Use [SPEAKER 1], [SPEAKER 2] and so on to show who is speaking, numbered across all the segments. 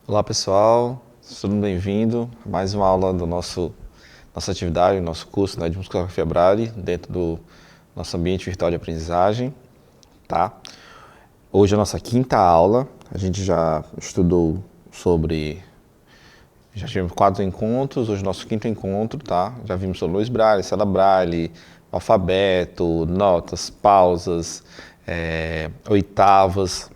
[SPEAKER 1] Olá pessoal, tudo bem-vindo a mais uma aula do nossa atividade, nosso curso, né, de musicografia Braille, dentro do nosso ambiente virtual de aprendizagem, tá? Hoje é a nossa quinta aula, a gente já estudou já tivemos 4 encontros, hoje é o nosso quinto encontro, tá? Já vimos sobre Luz Braille, Cela Braille, alfabeto, notas, pausas, oitavas,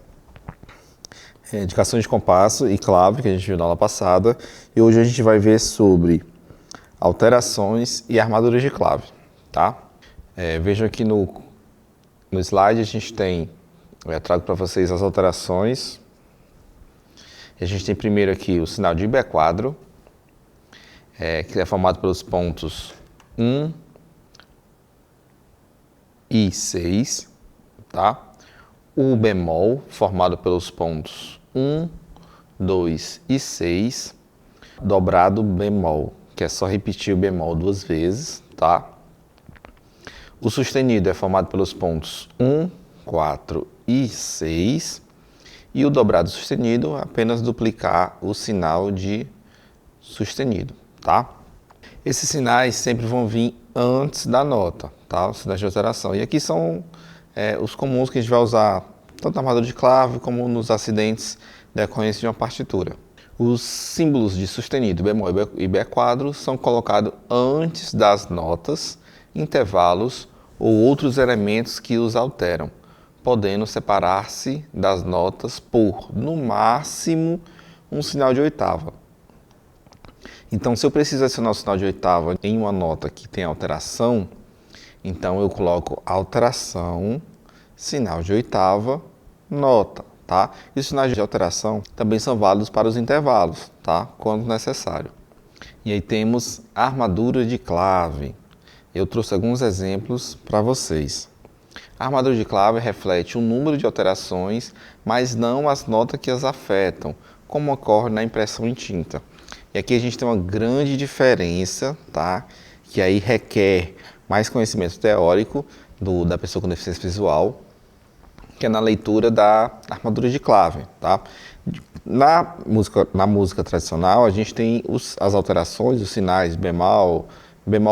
[SPEAKER 1] indicações de compasso e clave, que a gente viu na aula passada. E hoje a gente vai ver sobre alterações e armaduras de clave, tá? Vejam aqui no slide a gente tem, eu trago para vocês as alterações. E a gente tem primeiro aqui o sinal de Iber quadro, que é formado pelos pontos 1 e 6, tá? O bemol, formado pelos pontos 1, 2 e 6, dobrado bemol, que é só repetir o bemol 2 vezes, tá? O sustenido é formado pelos pontos 1, 4 e 6, e o dobrado sustenido é apenas duplicar o sinal de sustenido, tá? Esses sinais sempre vão vir antes da nota, tá? Os sinais de alteração. E aqui são os comuns que a gente vai usar tanto na armadura de clave como nos acidentes decorrentes de uma partitura. Os símbolos de sustenido, bemol e Iber quadro são colocados antes das notas, intervalos ou outros elementos que os alteram, podendo separar-se das notas por, no máximo, um sinal de oitava. Então, se eu preciso adicionar o sinal de oitava em uma nota que tem alteração, então eu coloco alteração, sinal de oitava, nota, tá? E os sinais de alteração também são válidos para os intervalos, tá? Quando necessário. E aí temos a armadura de clave. Eu trouxe alguns exemplos para vocês. A armadura de clave reflete o número de alterações, mas não as notas que as afetam, como ocorre na impressão em tinta. E aqui a gente tem uma grande diferença, tá? Que aí requer mais conhecimento teórico da pessoa com deficiência visual, que é na leitura da armadura de clave, tá? Na música tradicional, a gente tem as alterações, os sinais bemol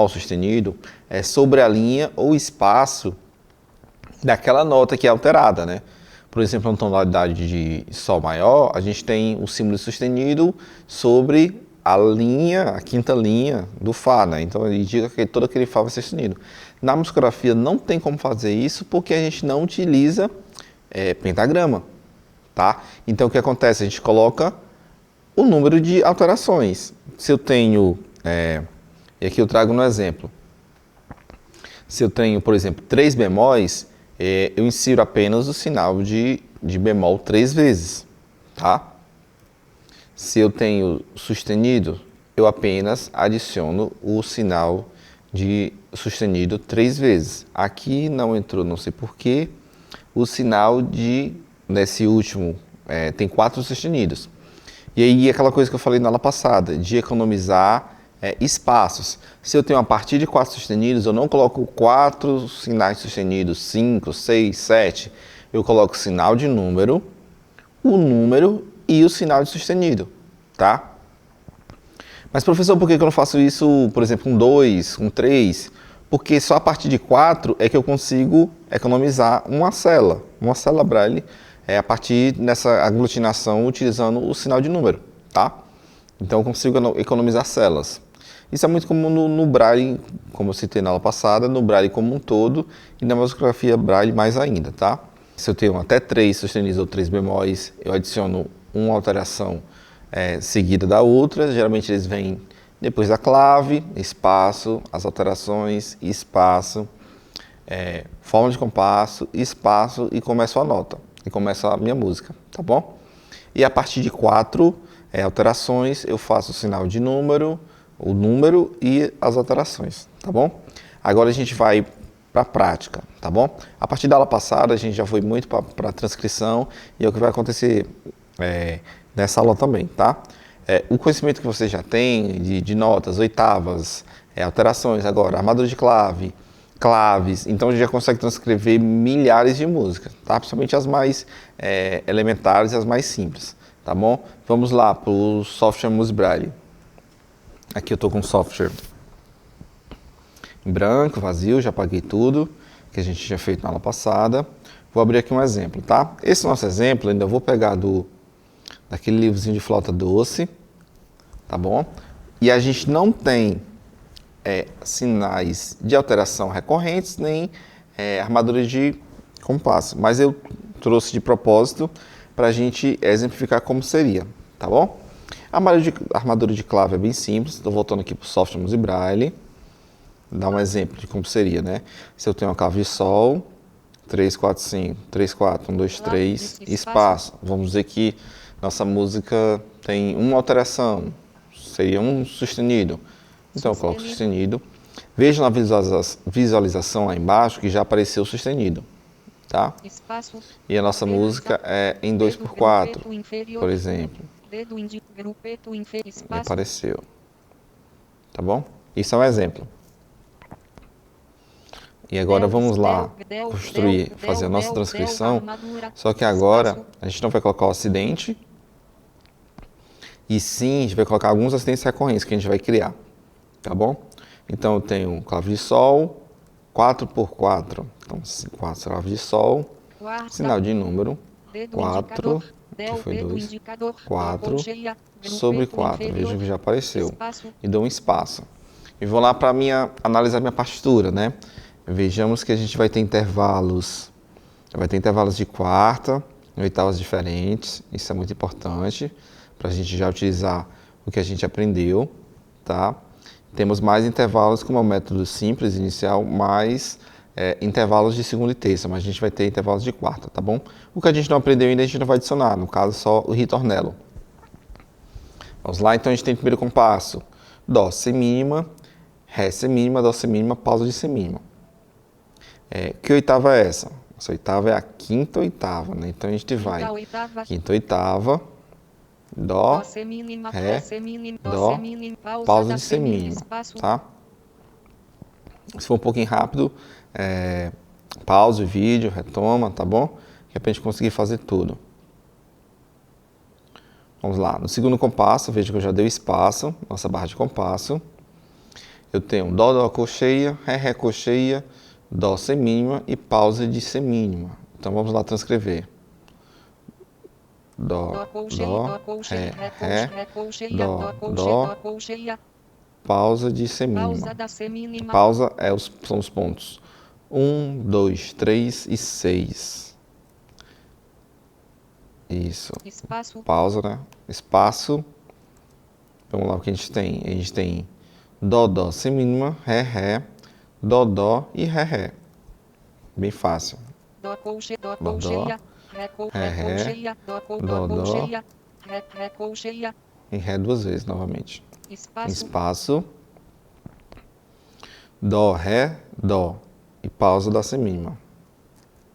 [SPEAKER 1] sustenido, sobre a linha ou espaço daquela nota que é alterada, né? Por exemplo, na tonalidade de Sol maior, a gente tem o símbolo sustenido sobre a linha, a quinta linha do Fá, né? Então ele indica que todo aquele Fá vai ser sustenido. Na musicografia não tem como fazer isso porque a gente não utiliza pentagrama, tá? Então o que acontece? A gente coloca o número de alterações. Se eu tenho, e aqui eu trago um exemplo. Se eu tenho, por exemplo, 3 bemóis, eu insiro apenas o sinal de bemol 3 vezes, tá? Se eu tenho sustenido, eu apenas adiciono o sinal de sustenido 3 vezes. Aqui não entrou, não sei porquê, o sinal nesse último, tem 4 sustenidos. E aí aquela coisa que eu falei na aula passada, de economizar espaços. Se eu tenho a partir de 4 sustenidos, eu não coloco 4 sinais sustenidos, 5, 6, 7. Eu coloco o sinal de número, o número e o sinal de sustenido, tá? Mas professor, por que eu não faço isso, por exemplo, com 2, com 3? Porque só a partir de 4 é que eu consigo economizar uma célula Braille, a partir dessa aglutinação utilizando o sinal de número, tá? Então eu consigo economizar células. Isso é muito comum no Braille, como eu citei na aula passada, no Braille como um todo e na musicografia Braille mais ainda, tá? Se eu tenho até 3 sustenidos ou 3 bemóis, eu adiciono uma alteração seguida da outra. Geralmente eles vêm depois da clave, espaço, as alterações, espaço, forma de compasso, espaço e começo a nota. E começa a minha música, tá bom? E a partir de 4 alterações, eu faço o sinal de número, o número e as alterações, tá bom? Agora a gente vai para a prática, tá bom? A partir da aula passada, a gente já foi muito para a transcrição e é o que vai acontecer nessa aula também, tá? O conhecimento que você já tem de notas, oitavas, alterações agora, armadura de clave, claves, então a gente já consegue transcrever milhares de músicas, tá? Principalmente as mais elementares e as mais simples. tá bom? Vamos lá para o software Muse Braille. Aqui eu estou com o software em branco, vazio, já apaguei tudo que a gente tinha feito na aula passada. Vou abrir aqui um exemplo, tá? Esse nosso exemplo, ainda vou pegar daquele livrozinho de flauta doce, tá bom? E a gente não tem sinais de alteração recorrentes, nem armadura de compasso, mas eu trouxe de propósito para a gente exemplificar como seria, tá bom? A armadura de clave é bem simples, estou voltando aqui para o software Muse Braille, dar um exemplo de como seria, né? Se eu tenho uma clave de sol, 3, 4, 5, 3, 4, 1, 2, 3, espaço. Vamos dizer que nossa música tem uma alteração, seria um sustenido. Então eu coloco sustenido. Veja na visualização lá embaixo que já apareceu o sustenido, tá? E a nossa música é em 2x4, por exemplo. E apareceu. Tá bom? Isso é um exemplo. E agora vamos lá construir, fazer a nossa transcrição, só que agora a gente não vai colocar o acidente, e sim a gente vai colocar alguns acidentes recorrentes que a gente vai criar, tá bom? Então eu tenho clave de sol, 4x4, então 4 claves de sol, sinal de número, 4, que foi 2, 4, sobre 4, veja que já apareceu, e dou um espaço. E vou lá para analisar minha partitura, né? Vejamos que a gente vai ter intervalos de quarta, em oitavas diferentes, isso é muito importante, para a gente já utilizar o que a gente aprendeu, tá? Temos mais intervalos, como é o método simples inicial, mais intervalos de segunda e terça, mas a gente vai ter intervalos de quarta, tá bom? O que a gente não aprendeu ainda, a gente não vai adicionar, no caso, só o ritornelo. Vamos lá, então a gente tem o primeiro compasso, Dó semínima, Ré semínima, Dó semínima, pausa de semínima. Que oitava é essa? Essa oitava é a quinta oitava, né? Então a gente vai quinta oitava, Dó, Ré, Dó, pausa de semínima, tá? Se for um pouquinho rápido, pausa o vídeo, retoma, tá bom? Que é pra gente conseguir fazer tudo. Vamos lá, no segundo compasso, veja que eu já dei espaço, nossa barra de compasso. Eu tenho Dó, Dó, colcheia, Ré, Ré, colcheia, Dó semínima e pausa de semínima. Então vamos lá transcrever. Dó, Dó, Ré, Ré, Dó, Dó, pausa de semínima. Pausa são os pontos 1, 2, 3 e 6. Isso. Pausa, né? Espaço. Vamos lá o que a gente tem. A gente tem Dó, Dó semínima, Ré, Ré, Dó, Dó e Ré, Ré. Bem fácil. Dó, Dó, Ré, Ré, Dó, Dó e Ré duas vezes novamente. Espaço. Dó, Ré, Dó e pausa da semínima.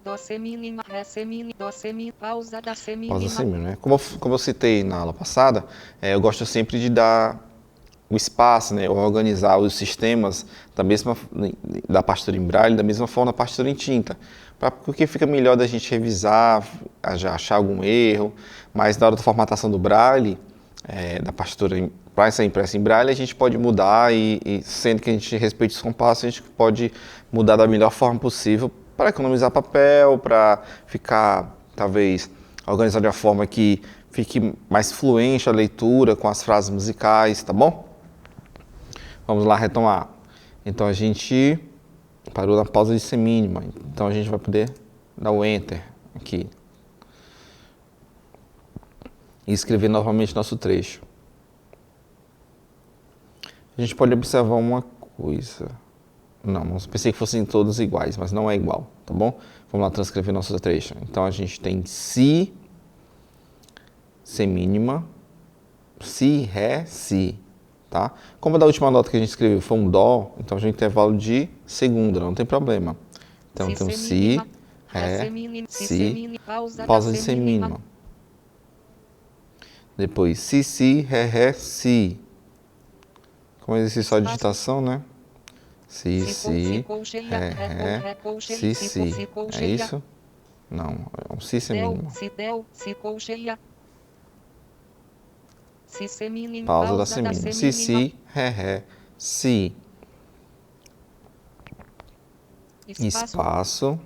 [SPEAKER 2] Dó semínima, Ré semínima, Dó semínima, pausa da semínima.
[SPEAKER 1] Pausa semínima, né? Como eu citei na aula passada, eu gosto sempre de dar o espaço, né, organizar os sistemas da partitura em braille da mesma forma da partitura em tinta, porque fica melhor da gente revisar, já achar algum erro, mas na hora da formatação do braille, da partitura para ser impressa em braille, a gente pode mudar e sendo que a gente respeite os compassos, a gente pode mudar da melhor forma possível para economizar papel, para ficar, talvez, organizado de uma forma que fique mais fluente a leitura com as frases musicais, tá bom? Vamos lá retomar. Então a gente parou na pausa de semínima. Então a gente vai poder dar o Enter aqui. E escrever novamente nosso trecho. A gente pode observar uma coisa. Não, pensei que fossem todos iguais, mas não é igual, tá bom? Vamos lá transcrever nosso trecho. Então a gente tem Si, semínima, Si, Ré, Si. Tá? Como da última nota que a gente escreveu foi um Dó, então a gente tem intervalo de segunda, não tem problema. Então tem um Si, Ré, Si, pausa de semínima. Depois Si, Si, Ré, Ré, Si. Como exercício só de digitação, né? Si, Si, Ré, Ré, Si, Si. É isso? Não, é um Si semínima.
[SPEAKER 2] Si semínima.
[SPEAKER 1] Pausa da semínima. Si, si, ré, si. Espaço.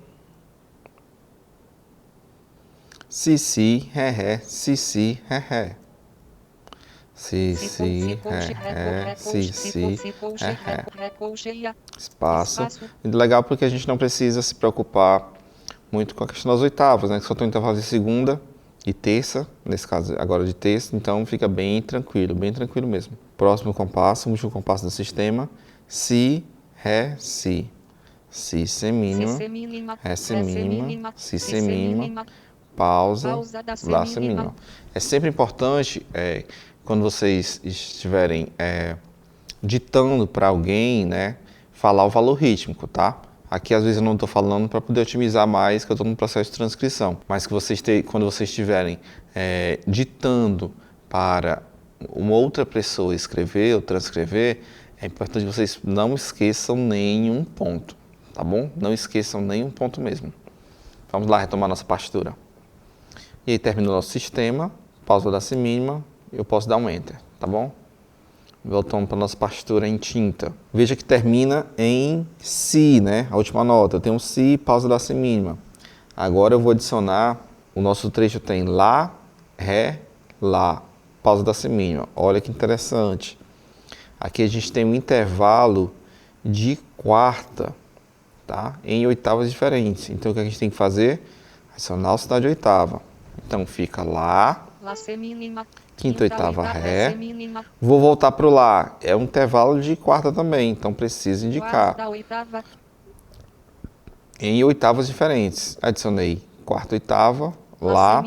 [SPEAKER 1] Si, si, ré, si, si, ré. Si, si, ré, si, si, ré. Espaço. Legal porque a gente não precisa se preocupar muito com a questão das oitavas, né? Que só tem intervalos de segunda e terça, nesse caso agora de terça, então fica bem tranquilo mesmo. Próximo compasso, último compasso do sistema. Si, ré, si. Si semínima, ré semínima, si semínima, pausa, lá semínima. É sempre importante, quando vocês estiverem ditando para alguém, né, falar o valor rítmico, tá? Aqui às vezes eu não estou falando para poder otimizar mais, que eu estou no processo de transcrição, mas que quando vocês estiverem ditando para uma outra pessoa escrever ou transcrever, é importante que vocês não esqueçam nenhum ponto, tá bom? Não esqueçam nenhum ponto mesmo. Vamos lá retomar nossa partitura. E aí terminou nosso sistema, pausa da semínima, eu posso dar um Enter, tá bom? Voltamos para a nossa partitura em tinta. Veja que termina em Si, né? A última nota. Eu tenho um Si, pausa da semínima. Agora eu vou adicionar, o nosso trecho tem Lá, Ré, Lá, pausa da semínima. Olha que interessante. Aqui a gente tem um intervalo de quarta, tá? Em oitavas diferentes. Então o que a gente tem que fazer? Adicionar o sinal de oitava. Então fica Lá,
[SPEAKER 2] Lá semínima.
[SPEAKER 1] quinta oitava Ré. Vou voltar para o Lá. É um intervalo de quarta também, então preciso indicar.
[SPEAKER 2] Quarta, oitava.
[SPEAKER 1] Em oitavas diferentes. Adicionei quarta oitava, Lá,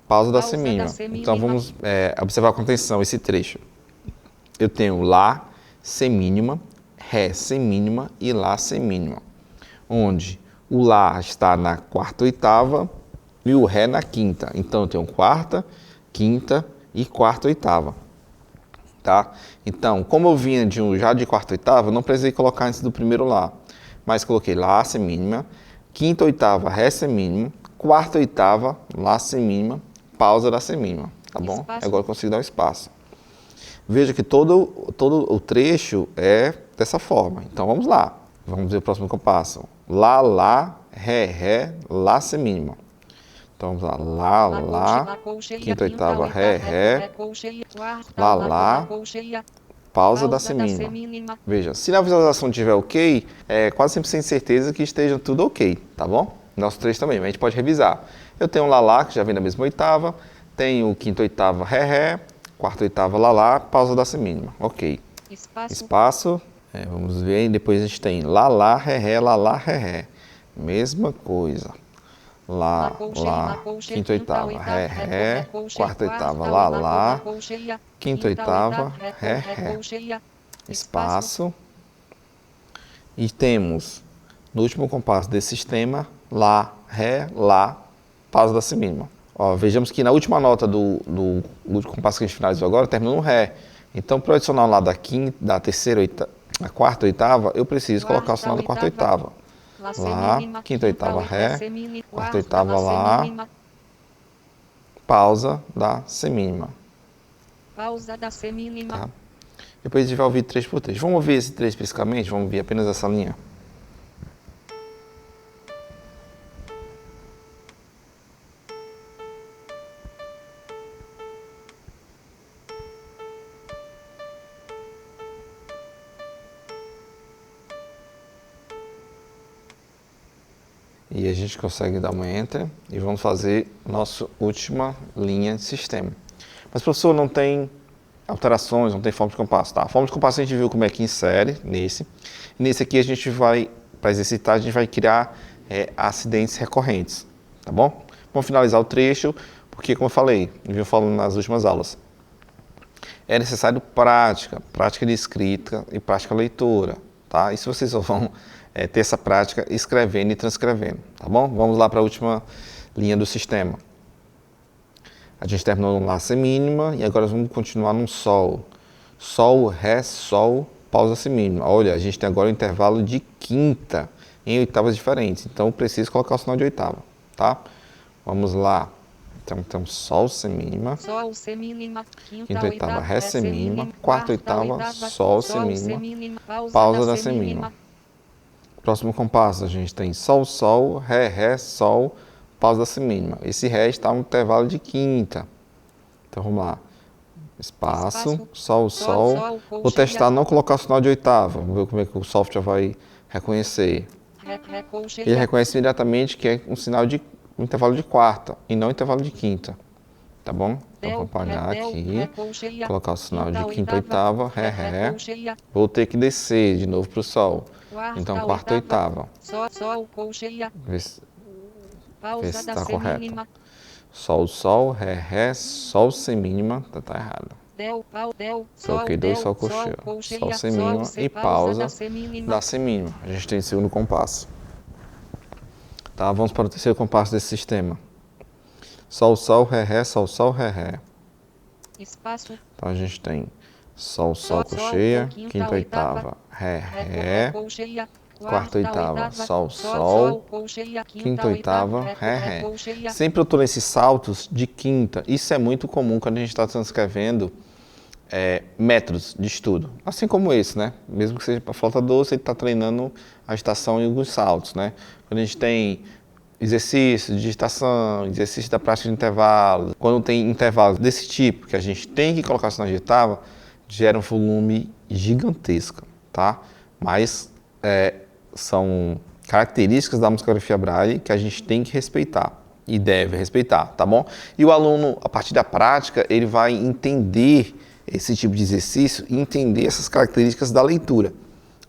[SPEAKER 1] pausa da semínima. Então vamos observar com atenção esse trecho. Eu tenho Lá semínima, Ré semínima e Lá semínima. Onde o Lá está na quarta oitava e o Ré na quinta. Então eu tenho quarta, quinta e quarta oitava, tá? Então, como eu vinha já de quarta oitava, não precisei colocar antes do primeiro Lá, mas coloquei Lá semínima, quinta oitava Ré semínima, quarta oitava Lá semínima, pausa da semínima, tá bom? Agora eu consigo dar um espaço. Veja que todo o trecho é dessa forma. Então vamos lá, vamos ver o próximo compasso. Lá, Lá, Ré, Ré, Lá semínima. Então vamos lá, Lá, quinta oitava, Ré, Ré, Lá, pausa da semínima. Veja, se na visualização tiver ok, é quase 100% certeza que esteja tudo ok, tá bom? Nosso trecho também, mas a gente pode revisar. Eu tenho um Lá, que já vem na mesma oitava, tenho quinta oitava, Ré, Ré, quarta oitava, Lá, pausa da semínima, ok. Espaço, vamos ver, depois a gente tem Lá, Ré, Ré, Ré, Ré, mesma coisa. Lá, quinta oitava, Ré, Ré, quarta oitava, Lá, quinta oitava, Ré, Ré, espaço. E temos, no último compasso desse sistema, Lá, Ré, Lá, pausa da semínima. Ó, vejamos que na última nota do último compasso que a gente finalizou agora, terminou no Ré. Então, para eu adicionar lá da terceira oitava, a quarta oitava, eu preciso colocar o sinal da quarta oitava. Lá, quinta oitava Ré, quarta oitava Lá, pausa da semínima.
[SPEAKER 2] Pausa da semínima.
[SPEAKER 1] Tá? Depois a gente vai ouvir trecho por trecho. Vamos ouvir esse trecho especificamente? Vamos ouvir apenas essa linha? E a gente consegue dar um Enter e vamos fazer nossa última linha de sistema. Mas, professor, não tem alterações, não tem forma de compasso, tá? A forma de compasso a gente viu como é que insere nesse. E nesse aqui a gente vai, para exercitar, a gente vai criar acidentes recorrentes, tá bom? Vamos finalizar o trecho, porque, como eu falei, eu vim falando nas últimas aulas, é necessário prática de escrita e prática leitura, tá? Isso vocês vão ter essa prática escrevendo e transcrevendo, tá bom? Vamos lá para a última linha do sistema. A gente terminou no Lá semínima e agora vamos continuar num Sol. Sol, Ré, Sol, pausa semínima. Olha, a gente tem agora um intervalo de quinta em oitavas diferentes, então eu preciso colocar o sinal de oitava, tá? Vamos lá. Então temos Sol semínima,
[SPEAKER 2] Sol semínima,
[SPEAKER 1] quinta oitava Ré semínima, quarta oitava Sol semínima, pausa
[SPEAKER 2] pausa
[SPEAKER 1] da semínima. Próximo compasso a gente tem Sol, Sol, Ré, Ré, Sol, pausa da semínima. Esse Ré está no intervalo de quinta. Então vamos lá. Espaço, Sol, Sol. Vou testar não colocar o sinal de oitava. Vamos ver como é que o software vai reconhecer. Ele reconhece imediatamente que é um sinal de um intervalo de quarta e não intervalo de quinta. Tá bom? Então vou apagar aqui, colocar o sinal de quinta oitava, Ré, Ré. Vou ter que descer de novo para o Sol. Então quarta oitava. Vê se está correto. Sol, Sol, Ré, Ré, Sol semínima. Tá errado. Coloquei dois Sol cocheiro. Sol semínima e pausa da semínima. A gente tem o segundo compasso. Tá, vamos para o terceiro compasso desse sistema. Sol, Sol, Ré, Ré, Sol, Sol, Ré, Ré. Então a gente tem Sol, Sol, cocheia, quinta oitava, Ré, Ré, quarta oitava, Sol, Sol, quinta oitava, Ré, Ré. Sempre eu estou nesses saltos de quinta. Isso é muito comum quando a gente está transcrevendo métodos de estudo. Assim como esse, né? Mesmo que seja para flauta doce, ele está treinando a agitação e alguns saltos, né? Quando a gente tem exercício de digitação, exercício da prática de intervalo. Quando tem intervalos desse tipo, que a gente tem que colocar o sinal de oitava, gera um volume gigantesco, tá? Mas são características da musicografia Braille que a gente tem que respeitar e deve respeitar, tá bom? E o aluno, a partir da prática, ele vai entender esse tipo de exercício e entender essas características da leitura,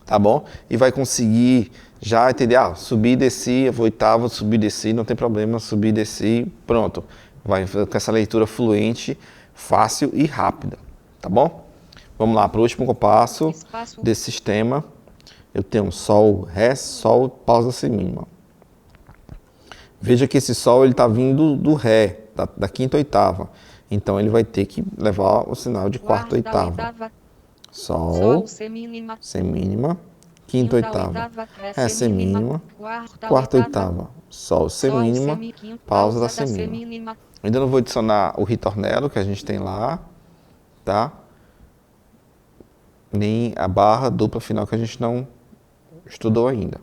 [SPEAKER 1] tá bom? E vai conseguir já entender, subir e desci, oitava, subir e desci, não tem problema, subir e desci, pronto. Vai com essa leitura fluente, fácil e rápida, tá bom? Vamos lá, para o último compasso desse sistema. Eu tenho Sol, Ré, Sol, pausa semínima. Veja que esse Sol está vindo do Ré, da quinta oitava. Então ele vai ter que levar o sinal de quarta oitava. Sol, semínima, quinta oitava, Ré semínima, quarta oitava, Sol semínima, pausa da semínima. Ainda não vou adicionar o ritornelo que a gente tem lá, tá? Nem a barra dupla final que a gente não estudou ainda.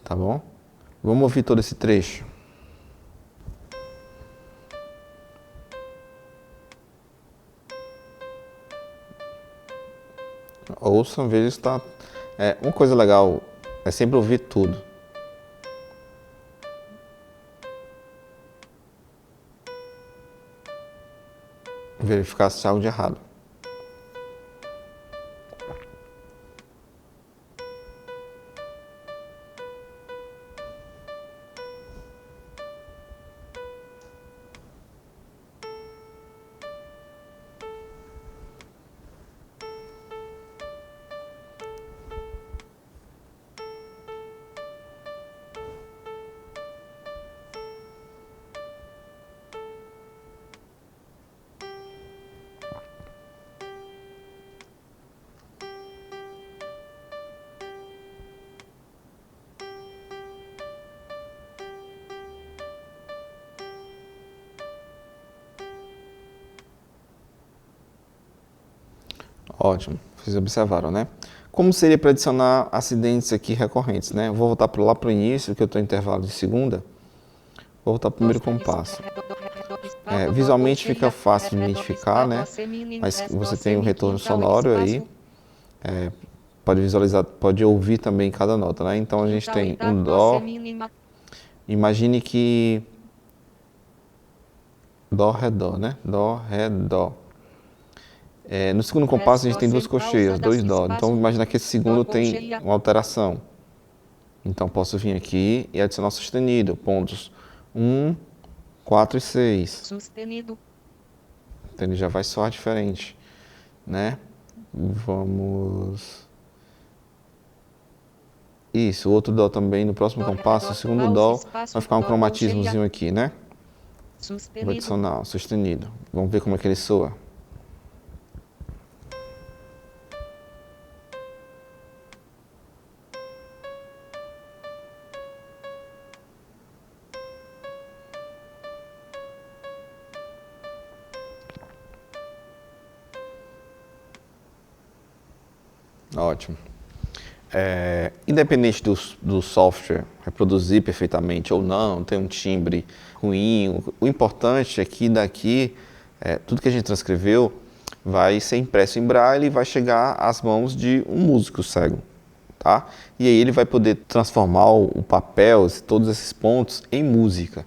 [SPEAKER 1] Tá bom? Vamos ouvir todo esse trecho. Ouçam, vejam se está... uma coisa legal é sempre ouvir tudo. Verificar se há algo de errado. Ótimo, vocês observaram, né? Como seria para adicionar acidentes aqui recorrentes, né? Vou voltar lá para o início, que eu estou em intervalo de segunda. Vou voltar para o primeiro compasso. Visualmente fica fácil de identificar, né? Mas você tem um retorno sonoro aí. Pode visualizar, pode ouvir também cada nota, né? Então a gente tem um Dó. Imagine que... Dó, Ré, Dó, né? Dó, Ré, Dó. No segundo compasso a gente tem duas cocheias, dois Dó. Então imagina que esse segundo tem uma alteração. Então posso vir aqui e adicionar sustenido. Pontos 1, 4 e 6.
[SPEAKER 2] Sustenido.
[SPEAKER 1] Então ele já vai soar diferente, né? Vamos... Isso, o outro Dó também no próximo compasso. O segundo Dó vai ficar um cromatismozinho aqui, né? Vou adicionar sustenido. Vamos ver como é que ele soa. Ótimo. Independente do software reproduzir perfeitamente ou não, ter um timbre ruim, o importante é que daqui, tudo que a gente transcreveu vai ser impresso em braille e vai chegar às mãos de um músico cego, tá? E aí ele vai poder transformar o papel, todos esses pontos, em música,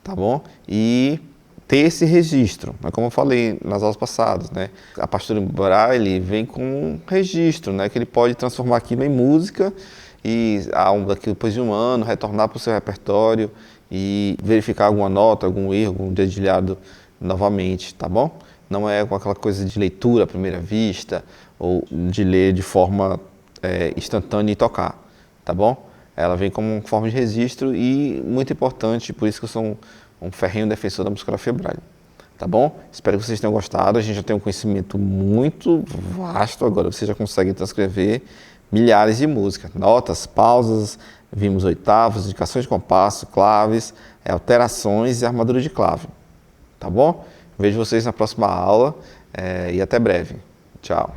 [SPEAKER 1] tá bom? E ter esse registro, né? Como eu falei nas aulas passadas, né? A partitura em braille vem com um registro, né? Que ele pode transformar aquilo em música e depois de um ano retornar para o seu repertório e verificar alguma nota, algum erro, algum dedilhado novamente, tá bom? Não é com aquela coisa de leitura à primeira vista ou de ler de forma instantânea e tocar, tá bom? Ela vem como uma forma de registro e muito importante, por isso que eu sou um ferrenho defensor da musicografia braille, tá bom? Espero que vocês tenham gostado, a gente já tem um conhecimento muito vasto agora, vocês já conseguem transcrever milhares de músicas, notas, pausas, vimos oitavos, indicações de compasso, claves, alterações e armadura de clave, tá bom? Vejo vocês na próxima aula e até breve. Tchau.